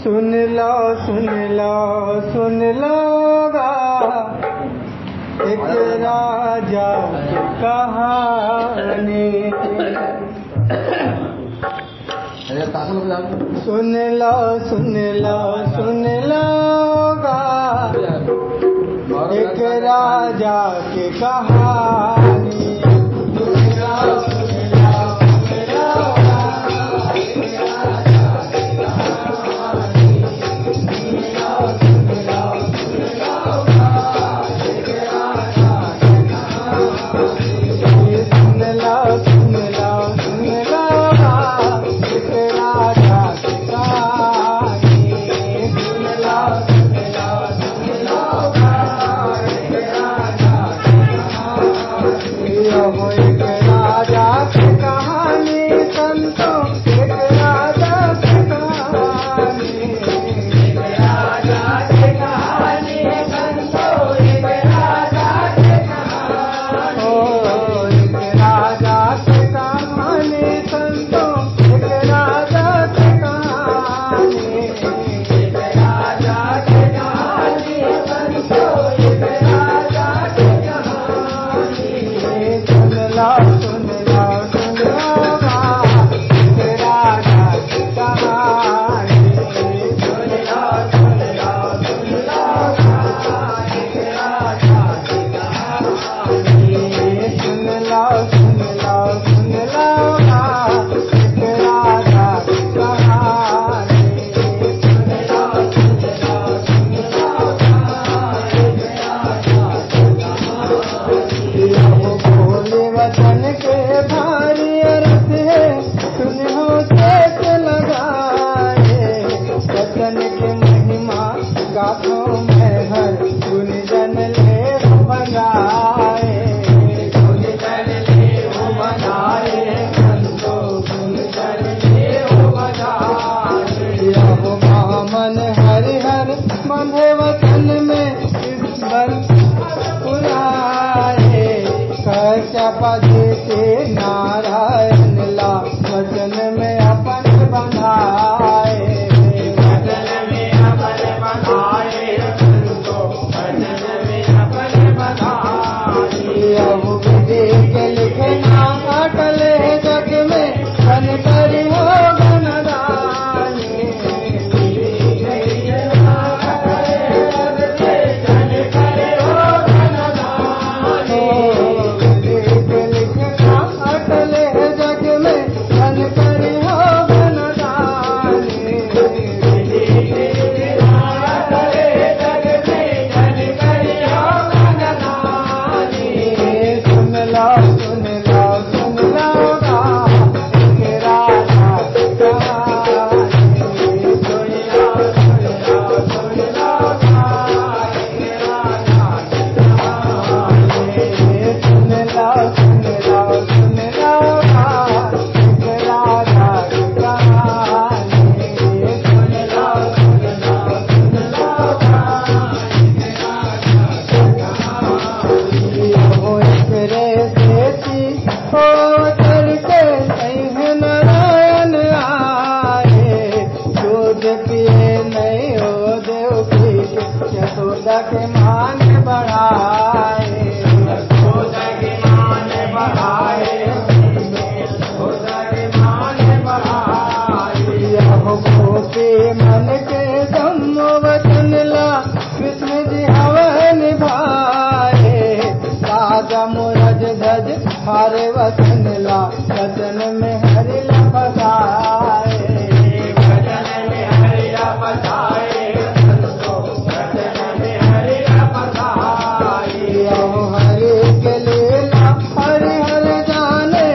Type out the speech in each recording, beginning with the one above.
सुन लो सुन लो सुन लो गा एक राजा की कहानी। सुन लो सुन लो सुन लो गा एक राजा की कहानी। नारायण ला वचन में अपन बनाए, वचन में अपन बनाए, वचन में अपन बनाए। अब विवेक लिखना अटल जग में बन कर हो के मान बढ़ाए, के मान बढ़ाए, के मान बढ़ाए। अब गोपी मन के धम्म वचन ला कृष्ण जी हवै निभाए। राजा मुरज धज हारे वचन ला वचन में हरि लपटाए, वचन में हरि लपटाए। हरि के लीला हरि हरि जाने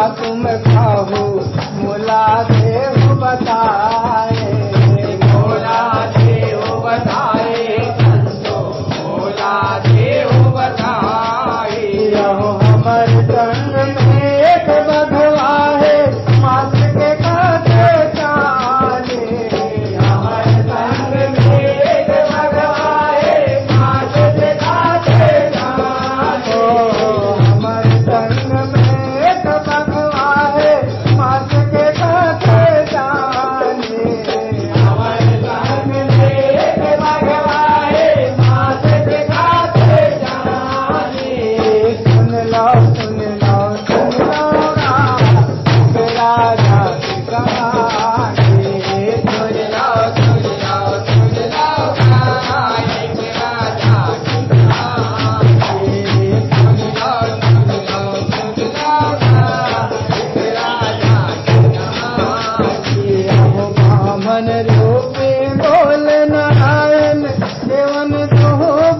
तुम खाहू मोला देव बताए, मोला देव बताए संतो, मोला देव बताए। यहो हमर संग में एक बधवा है, माथ के काटे जाने। हमर संग में एक भगवा है, माथ के काटे जाने। हमर संग में एक बधवा है, माथ के काटे जाने। हमर संग में एक भगवा है, माथ के काटे जाने। सुन लो सुन लो सुन लो राजा की कहानी। सुन लो सुन लो सुन लो एक राजा की कहानी। सुन लो सुन लो सुन लो एक राजा की कहानी। यहो ब्राह्मण रूपी बोल नारायण, देवन तो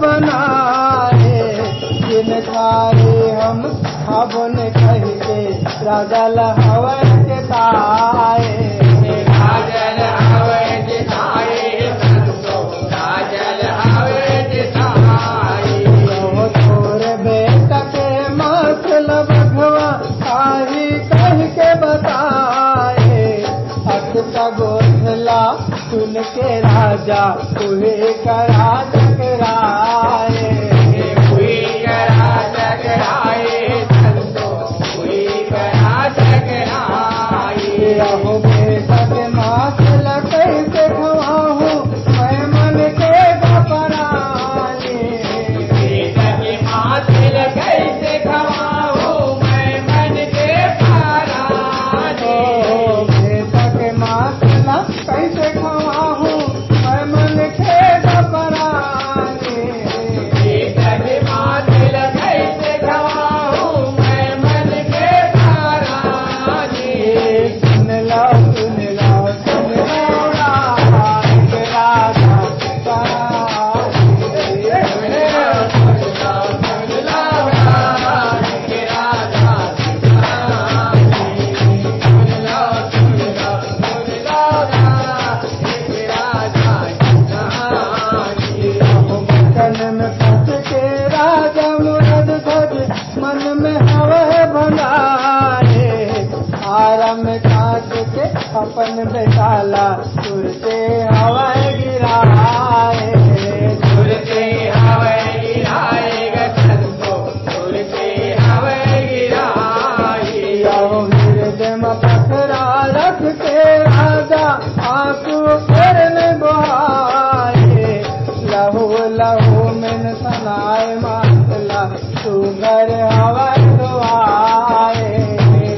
बनाए। जिन थारे हम हवन कह के, राजा लहवन के ताए। राजल हवे जिताए संतो, राजल हवे जिताए। यहो तोर बेटा के मासल बघवा, काही कह के बताए। अत का गोधला सुन के राजा, तुहे करा टकराए। हुई करा टकराए संतो, हुई करा टकराए। यहो बेटा के मासल कैसे खवाहूँ, मैं मन के घबराए। बेटा के हासिल कैसे खवाऊं मैं मन के पाराने। बेटा के मासला कैसे खवाहूँ, मैं मन के घबराए। बेटा के हासिल कैसे खवाऊं मैं मन के पाराने। सुन लो सुन लो सुन लो राजा की कहानी। सुन लो सुन लो सुन लो एक राजा की कहानी। सुन लो सुन लो सुन लो एक राजा की कहानी। वचन में फंस के राजा मुरद ध्वज, मन में हवह भंगारे। आराम काट के अपन बेटाला, तुरते हवह गिराए। सुरते हवे गिराए गो सुरते हवे गिराए। यहो हृदय में पथरा रख के राजा, आंसू फिर न बहाए। लहू लहू में सनाए मातला, तू घर हवा दुआए।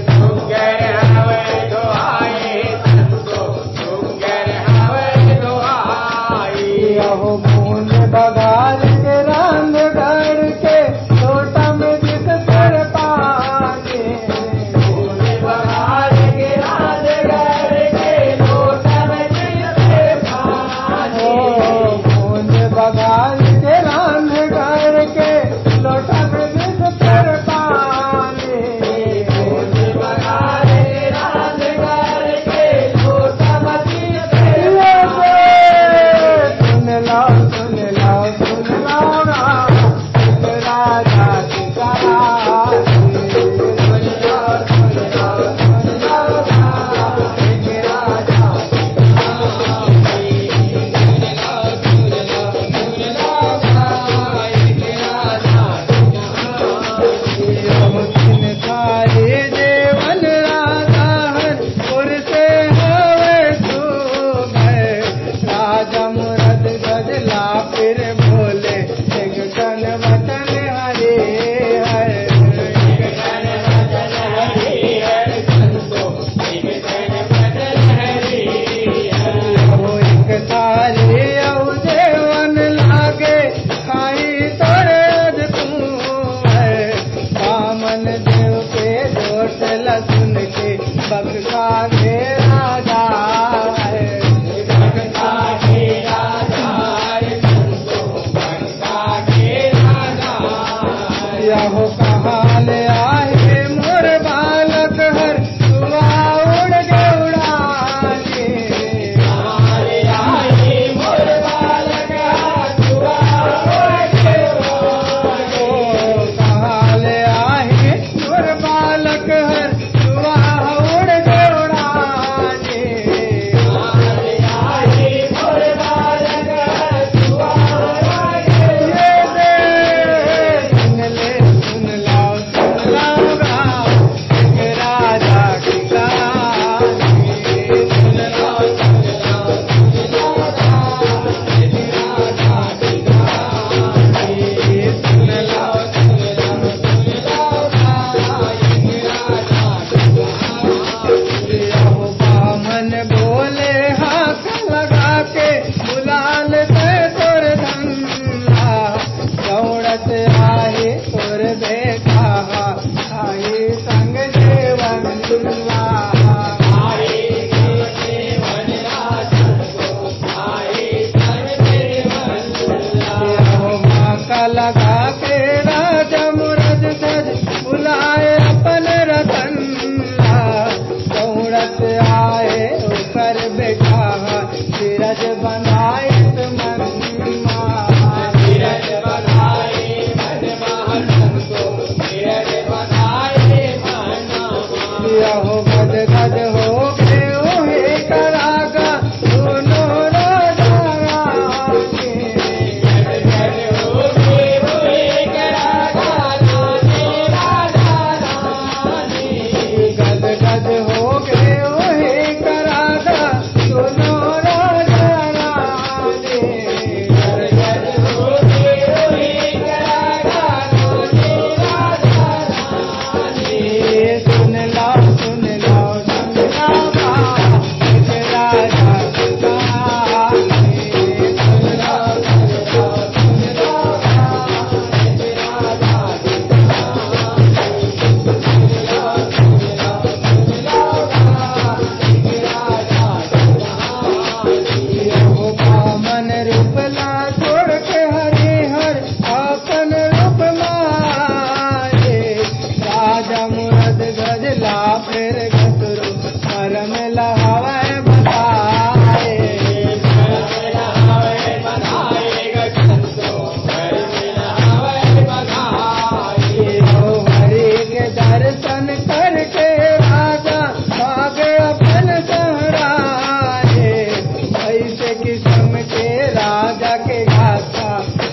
सुगर हवे दुआए संतो, सुगर हवे दुआए। यहो बूंद बघार के रांध घर के, लोटा में जिस पर पानी। फूल बहार के राज घर के लोटा में जिससे पानी। बूंद बघार के रांध घर के, लोटा में जिस पर पानी। फूल बहार के राज घर के लोटा में जिससे सुन लो सुन लो सुन लो राजा की कहानी। सुन लो सुन लो सुन लो एक राजा की कहानी। सुन लो सुन लो सुन लो एक राजा की कहानी। यमुन थारे देवन राजा है, उर से हवे सुभय। राजा मुरद गजला फिर बोले, एक कन वचन हरे है। एक जन भजन हरि हर संतो, एक जन भजन हरि हर। वो एक थारे औ देवन लागे, खाई तोरे तू है। बामन देव के दोष लसुन के, बक्सा के राजा है। भक्ता के राजा हर संतो, भक्ता के राजा हर। यहो कहाल आए मोर बालक है, दास आए ऊपर बैठा धीरज बनाए मन धीरज बनाए मन संतो धीरज बनाए मन हो गद गद हो गए ओहे करागा दोनों राजा रानी गद गद हो गए ओहे करागा रानी राजा रानी गद गद हो गए ओहे करागा दोनों राजा रानी गद गद हो गए ओहे करागा रानी राजा रानी सुन लो सुन लो सुन लो एक राजा कहानी सुन लो सुन लो एक राजा हो पावन रूप ला छोड़ के हरे हर अपन रूप मारे राजा मुरद गजला फिर घसरू परम लहावे बताए हो हरि के दर्शन करके राजा भागे अपन सहराए ऐसे किस्म के राजा के गाथा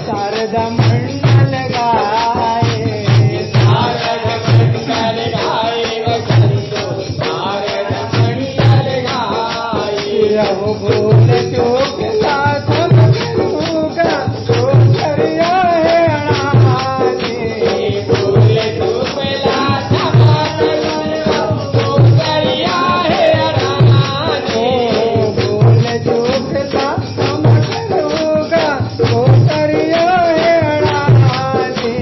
शारदा मंडल गाए रहो भूल चूक साथ होगा तो करिया है अड़ाने भूल चूक साथ होगा तो करिया है अड़ाने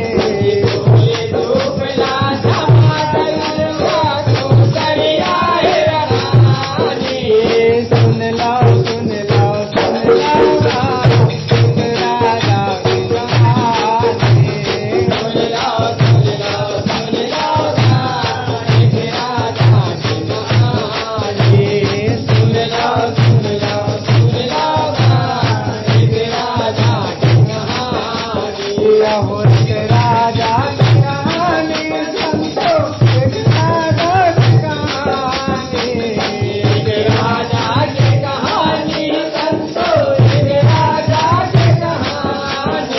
सुन लो सुन लो सुन लो राजा की कहानी सुन लो सुन लो रहो एक राजा की कहानी संतो एक राजा की कहानी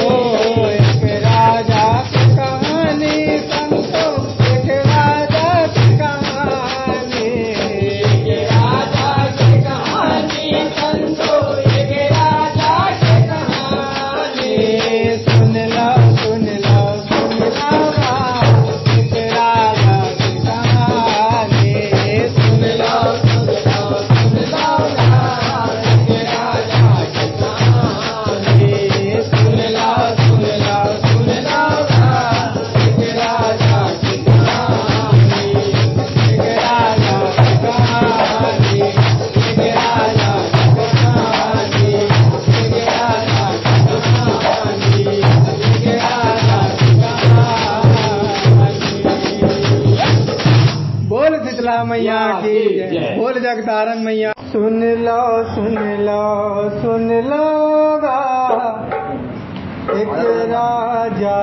ओ एक राजा की कहानी संतो एक राजा की कहानी सुन लो सुन लो सुन लो एक राजा की कहानी सुन लो सुन लो सुन लो सुन लो एक राजा की कहानी एक राजा की कहानी एक राजा की कहानी एक राजा की कहानी एक राजा की कहानी बोल शीतला मैया की जय बोल जगतारण मैया सुन लो सुन लो सुन लो एक राजा